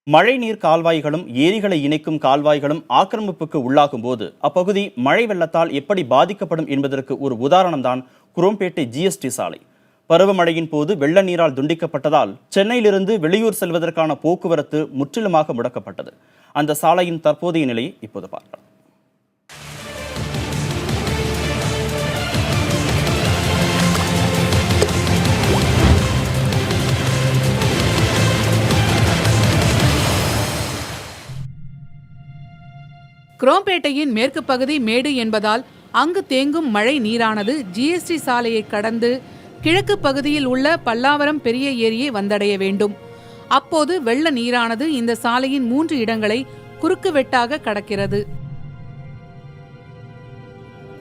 மழைநீர் கால்வாய்களும் ஏரிகளை இணைக்கும் கால்வாய்களும் ஆக்கிரமிப்புக்கு உள்ளாகும் போது அப்பகுதி மழை வெள்ளத்தால் எப்படி பாதிக்கப்படும் என்பதற்கு ஒரு உதாரணம்தான் குரோம்பேட்டை ஜிஎஸ்டி சாலை. பருவமழையின் போது வெள்ள நீரால் துண்டிக்கப்பட்டதால் சென்னையிலிருந்து வெளியூர் செல்வதற்கான போக்குவரத்து முற்றிலுமாக முடக்கப்பட்டது. அந்த சாலையின் தற்போதைய நிலையை இப்போது பார்க்கலாம். குரோம்பேட்டையின் மேற்கு பகுதி மேடு என்பதால் அங்கு தேங்கும் மழை நீரானது ஜிஎஸ்டி சாலையை கடந்து கிழக்கு பகுதியில் உள்ள பல்லாவரம் பெரிய ஏரியை வந்தடைய வேண்டும். அப்போது வெள்ள நீரானது இந்த சாலையின் 3 இடங்களை குறுக்கு வெட்டாக கடக்கிறது.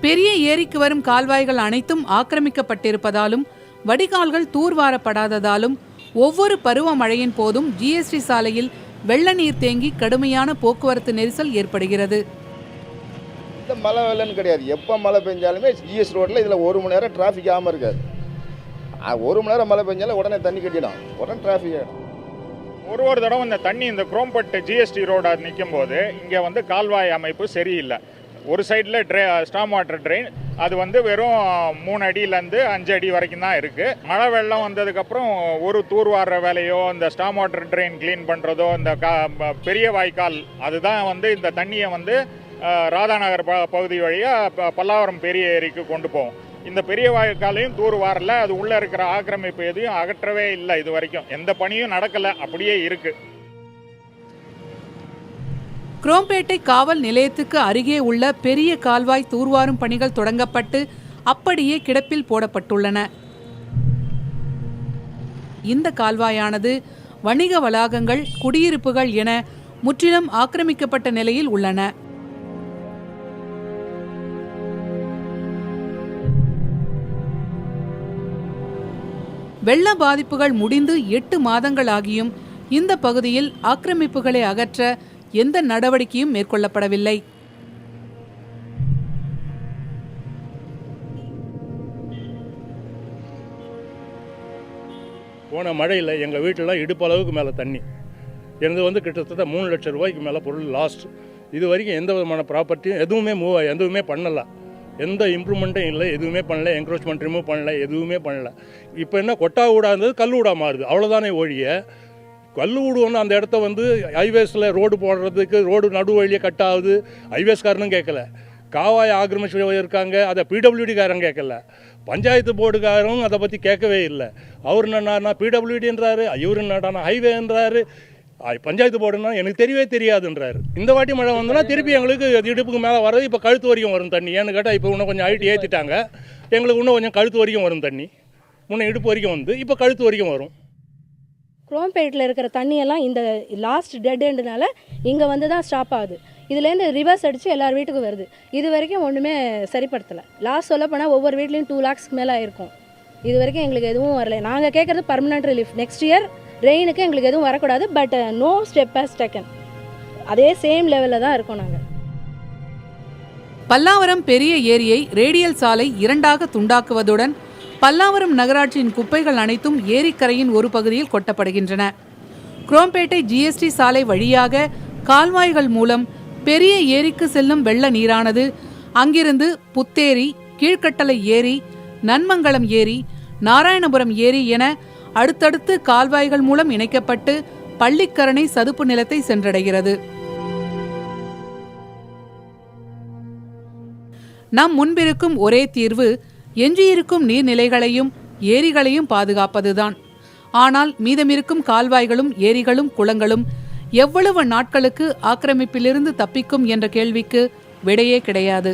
பெரிய ஏரிக்கு வரும் கால்வாய்கள் அனைத்தும் ஆக்கிரமிக்கப்பட்டிருப்பதாலும் வடிகால்கள் தூர்வாரப்படாததாலும் ஒவ்வொரு பருவமழையின் போதும் ஜிஎஸ்டி சாலையில் வெள்ள நீர் தேங்கி கடுமையான போக்குவரத்து நெரிசல் ஏற்படுகிறது. மழை வெள்ளன்னு கிடையாது, எப்போ மழை பெஞ்சாலுமே ஜிஎஸ் ரோட்டில் இதில் 1 மணி நேரம் டிராஃபிக் ஆகாமல் இருக்காது. 1 மணி நேரம் மழை பெஞ்சாலும் உடனே தண்ணி கட்டிடும், உடனே டிராஃபிக் ஆகிடும். ஒரு தடவை இந்த தண்ணி இந்த குரோம்பேட்டை ஜிஎஸ்டி ரோட நிற்கும் போது இங்கே கால்வாய் அமைப்பு சரியில்லை. ஒரு சைடில் ஸ்டாம் வாட்டர் ட்ரெயின் அது வெறும் 3 அடியிலேருந்து 5 அடி வரைக்கும் தான் இருக்குது. மழை வெள்ளம் வந்ததுக்கப்புறம் ஒரு தூர்வார வேலையோ இந்த ஸ்டாம் வாட்டர் ட்ரெயின் க்ளீன் பண்ணுறதோ இந்த பெரிய வாய்க்கால் அதுதான் இந்த தண்ணியை ராதாநகர் பகுதி வழியாக பல்லாவரம் பெரிய ஏரிக்கு கொண்டு போவோம். இந்த பெரிய வாய்க்காலையும் தூர்வாரல, அது உள்ளே இருக்கிற ஆக்கிரமிப்பு எதையும் அகற்றவே இல்லை. இது வரைக்கும் எந்த பணியும் நடக்கலை, அப்படியே இருக்கு. குரோம்பேட்டை காவல் நிலையத்துக்கு அருகே உள்ள பெரிய கால்வாய் தூர்வாரும் பணிகள் தொடங்கப்பட்டு அப்படியே கிடப்பில் போடப்பட்டுள்ளன. இந்த கால்வாயானது வணிக வளாகங்கள், குடியிருப்புகள் என முற்றிலும் ஆக்கிரமிக்கப்பட்ட நிலையில் உள்ளன. வெள்ள பாதிப்புகள் முடிந்து 8 மாதங்கள் ஆகியும் இந்த பகுதியில் ஆக்கிரமிப்புகளை அகற்ற எந்த நடவடிக்கையும் மேற்கொள்ளப்படவில்லை. போன மழையில் எங்கள் வீட்டிலலாம் இடுப்பளவுக்கு மேலே தண்ணி. எனது கிட்டத்தட்ட 3 லட்சம் ரூபாய்க்கு மேலே பொருள் லாஸ்ட். இது வரைக்கும் எந்த விதமான ப்ராப்பர்ட்டியும் எதுவுமே பண்ணலை. எந்த இம்ப்ரூவ்மெண்ட்டும் இல்லை, எதுவுமே பண்ணல. என்க்ரோச்மெண்ட் ரிமூவ் பண்ணல, எதுவுமே பண்ணல. இப்போ என்ன கொட்டா ஊடா இருந்தது கல் ஊடா மாறுது, அவ்வளோதானே ஒழிய கல் ஊடு அந்த இடத்த ஹைவேஸில் ரோடு போடுறதுக்கு ரோடு நடு வழியே கட் ஆகுது. ஹைவேஸ்காரனும் கேட்கல, காவாய் ஆக்கிரமிச்சு இருக்காங்க, அதை பிடபிள்யூடிக்காரன் கேட்கல, பஞ்சாயத்து போர்டுக்காரரும் அதை பற்றி கேட்கவே இல்லை. அவர் என்னன்னா பிடபிள்யூடின்றாரு, இவர் என்னடானா ஹைவேன்றாரு, பஞ்சாயத்து போர்டுன்னா எனக்கு தெரியவே தெரியாதுன்றாரு. இந்த வாட்டி மழை வந்தோன்னா திருப்பி எங்களுக்கு இடுப்புக்கு மேலே வர்றது இப்போ கழுத்து வரைக்கும் வரும் தண்ணி. ஏன்னு கேட்டால் இப்போ இன்னும் கொஞ்சம் ஹைட் ஏற்றிட்டாங்க, எங்களுக்கு இன்னும் கொஞ்சம் கழுத்து வரைக்கும் வரும் தண்ணி. முன்னே இடுப்பு வரைக்கும் இப்போ கழுத்து வரைக்கும் வரும். குரோம்பேட்டில் இருக்கிற தண்ணியெல்லாம் இந்த லாஸ்ட் டெட் எண்டுனால இங்கே தான் ஸ்டாப் ஆகுது. இதுலேருந்து ரிவர்ஸ் அடித்து எல்லார் வீட்டுக்கும் வருது. இது வரைக்கும் ஒன்றுமே சரிப்படுத்தலை. லாஸ்ட் சொல்ல போனால் ஒவ்வொரு வீட்லேயும் 2 lakhs மேலே ஆயிருக்கும். இது வரைக்கும் எங்களுக்கு எதுவும் வரலை. நாங்கள் கேட்குறது பர்மனெண்ட் ரிலீஃப். நெக்ஸ்ட் இயர் ரெயினுக்கு எங்களுக்கு எதுவும் வரக்கூடாது. But no step has taken. அதே சேம் லெவலில் தான் இருக்கோம் நாங்கள். பல்லாவரம் பெரிய ஏரியை ரேடியல் சாலை 2ஆக துண்டாக்குவதுடன் பல்லாவரம் நகராட்சியின் குப்பைகள் அனைத்தும் ஏரிக்கரையின் ஒரு பகுதியில் கொட்டப்படுகின்றன. குரோம்பேட்டை ஜிஎஸ்டி சாலை வழியாக கால்வாய்கள் மூலம் பெரிய ஏரிக்கு செல்லும் வெள்ள நீரானது அங்கிருந்து புத்தேரி, கீழ்கட்டளை ஏரி, நன்மங்கலம் ஏரி, நாராயணபுரம் ஏரி என அடுத்தடுத்து கால்வாய்கள் மூலம் இணைக்கப்பட்டு பள்ளிக்கரணை சதுப்பு நிலத்தை சென்றடைகிறது. நம் முன்பிருக்கும் ஒரே தீர்வு எஞ்சியிருக்கும் நீர்நிலைகளையும் ஏரிகளையும் பாதுகாப்பதுதான். ஆனால் மீதமிருக்கும் கால்வாய்களும் ஏரிகளும் குளங்களும் எவ்வளவு நாட்களுக்கு ஆக்கிரமிப்பிலிருந்து தப்பிக்கும் என்ற கேள்விக்கு விடையே கிடையாது.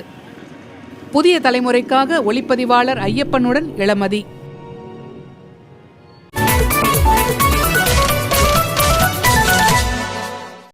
புதிய தலைமுறைக்காக ஒளிப்பதிவாளர் ஐயப்பனுடன் இளமதி.